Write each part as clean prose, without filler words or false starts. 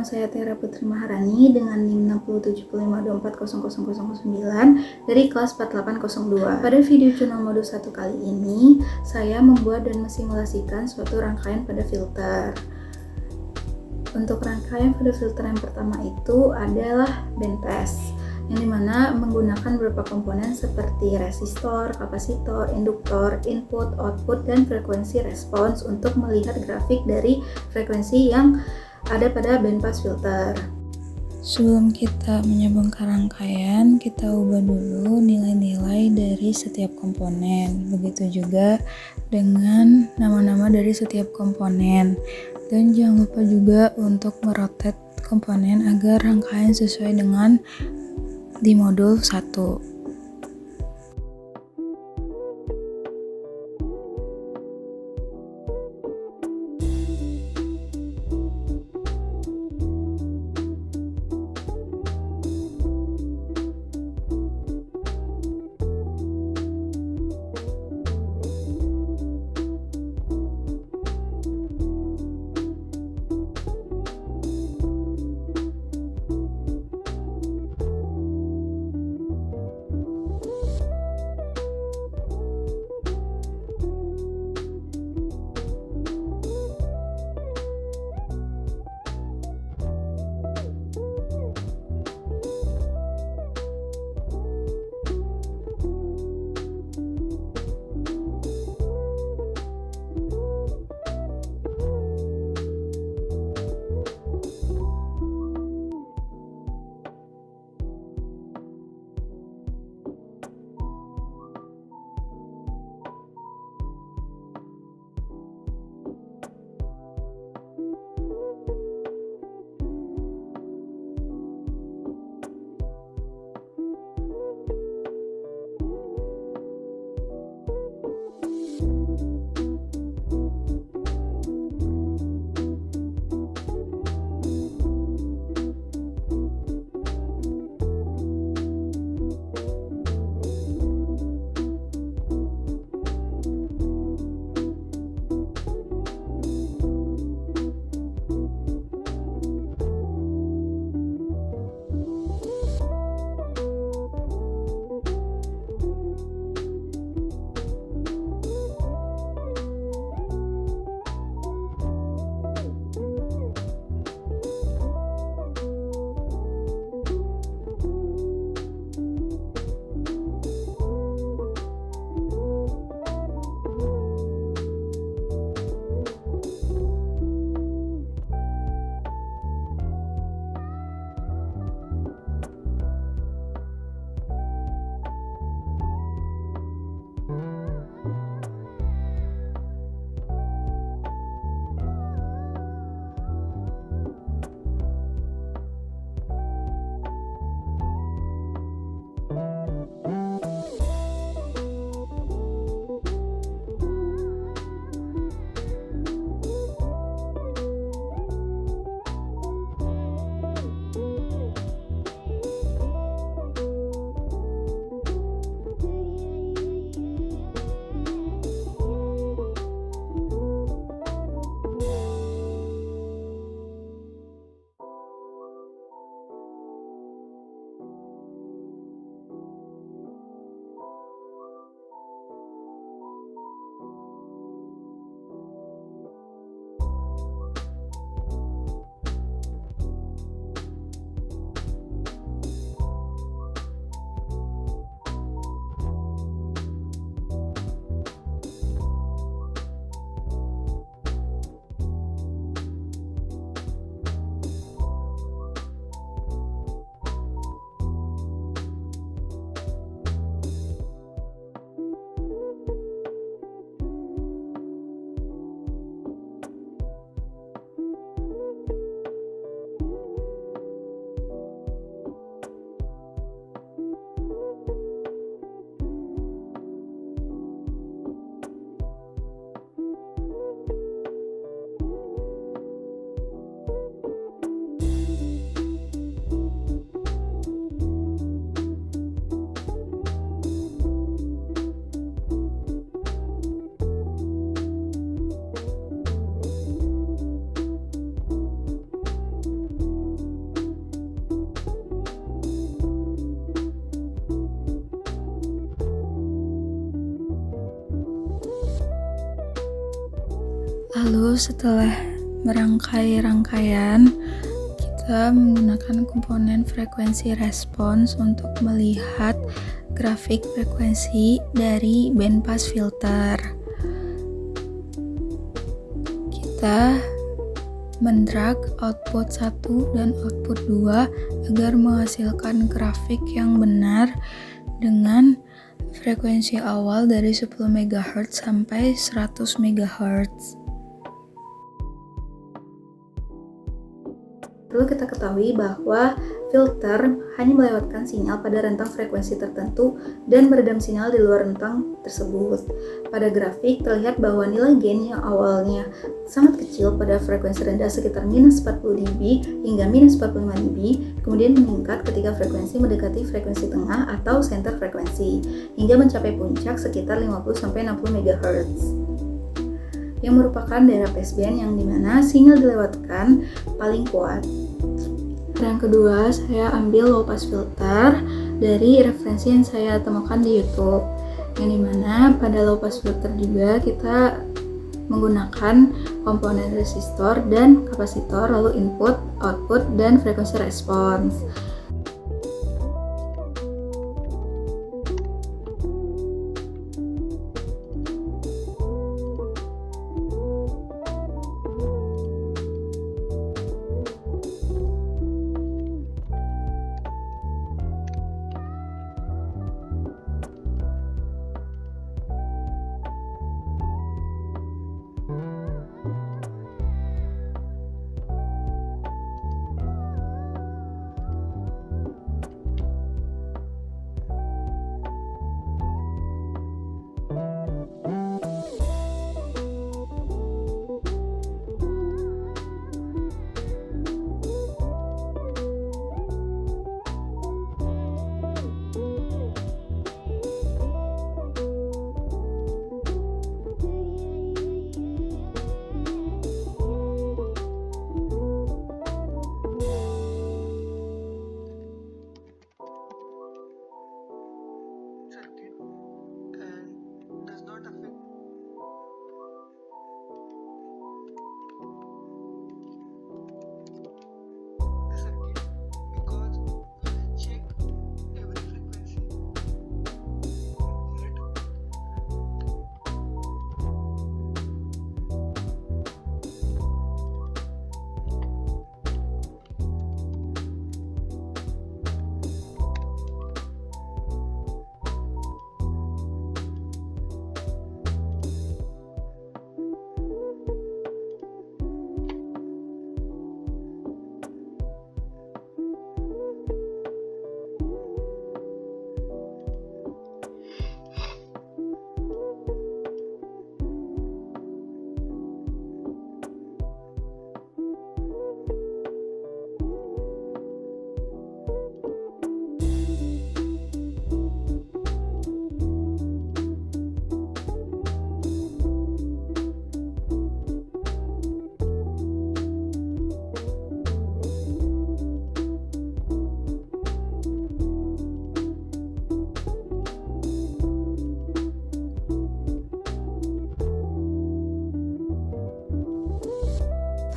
Nama saya Tiara Putri Maharani dengan NIM 675240009 dari kelas 4802. Pada video jurnal modul 1 kali ini, saya membuat dan mensimulasikan suatu rangkaian pada filter. Untuk rangkaian pada filter yang pertama itu adalah band pass, yang dimana menggunakan beberapa komponen seperti resistor, kapasitor, induktor, input, output, dan frekuensi respons untuk melihat grafik dari frekuensi yang ada pada bandpass filter. Sebelum kita menyambungkan rangkaian, kita ubah dulu nilai-nilai dari setiap komponen. Begitu juga dengan nama-nama dari setiap komponen. Dan jangan lupa juga untuk merotate komponen agar rangkaian sesuai dengan di modul 1. Lalu setelah merangkai rangkaian, kita menggunakan komponen frekuensi respons untuk melihat grafik frekuensi dari bandpass filter. Kita mendrag output 1 dan output 2 agar menghasilkan grafik yang benar dengan frekuensi awal dari 10 MHz sampai 100 MHz. Perlu kita ketahui bahwa filter hanya melewatkan sinyal pada rentang frekuensi tertentu dan meredam sinyal di luar rentang tersebut. Pada grafik terlihat bahwa nilai gain yang awalnya sangat kecil pada frekuensi rendah sekitar minus 40 dB hingga minus 45 dB, kemudian meningkat ketika frekuensi mendekati frekuensi tengah atau center frekuensi, hingga mencapai puncak sekitar 50-60 MHz. Yang merupakan daerah passeband yang dimana sinyal dilewatkan paling kuat. Yang kedua, saya ambil low pass filter dari referensi yang saya temukan di YouTube, yang dimana pada low pass filter juga kita menggunakan komponen resistor dan kapasitor, lalu input, output, dan frekuensi respons.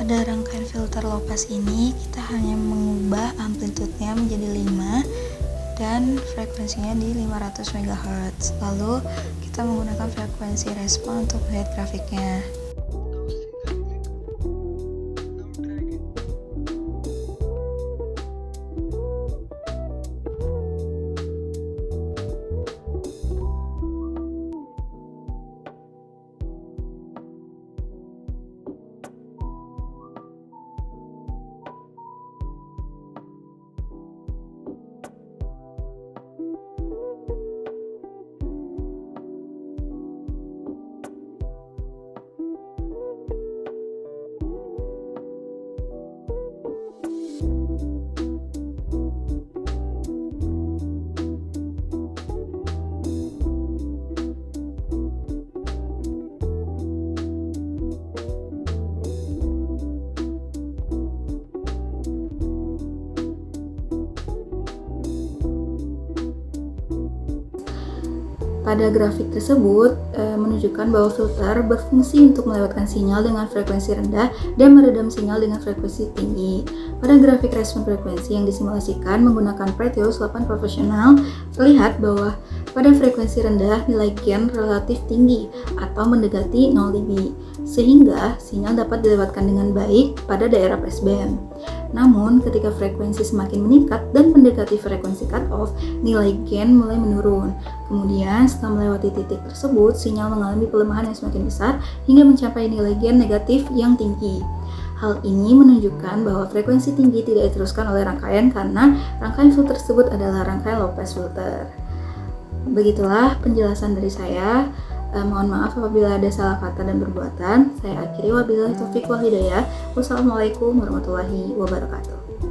Pada rangkaian filter low pass ini, kita hanya mengubah amplitudenya menjadi 5 dan frekuensinya di 500 MHz. Lalu kita menggunakan frekuensi respon untuk melihat grafiknya. Pada grafik tersebut menunjukkan bahwa filter berfungsi untuk melewatkan sinyal dengan frekuensi rendah dan meredam sinyal dengan frekuensi tinggi. Pada grafik respon frekuensi yang disimulasikan menggunakan Proteus 8 profesional, terlihat bahwa pada frekuensi rendah nilai gain relatif tinggi atau mendekati 0 dB, sehingga sinyal dapat dilewatkan dengan baik pada daerah passband. Namun, ketika frekuensi semakin meningkat dan mendekati frekuensi cutoff, nilai gain mulai menurun. Kemudian, setelah melewati titik tersebut, sinyal mengalami pelemahan yang semakin besar hingga mencapai nilai gain negatif yang tinggi. Hal ini menunjukkan bahwa frekuensi tinggi tidak diteruskan oleh rangkaian karena rangkaian filter tersebut adalah rangkaian low pass filter. Begitulah penjelasan dari saya. Mohon maaf apabila ada salah kata dan perbuatan. Saya akhiri, wabillahi taufiq wal hidayah. Wassalamualaikum warahmatullahi wabarakatuh.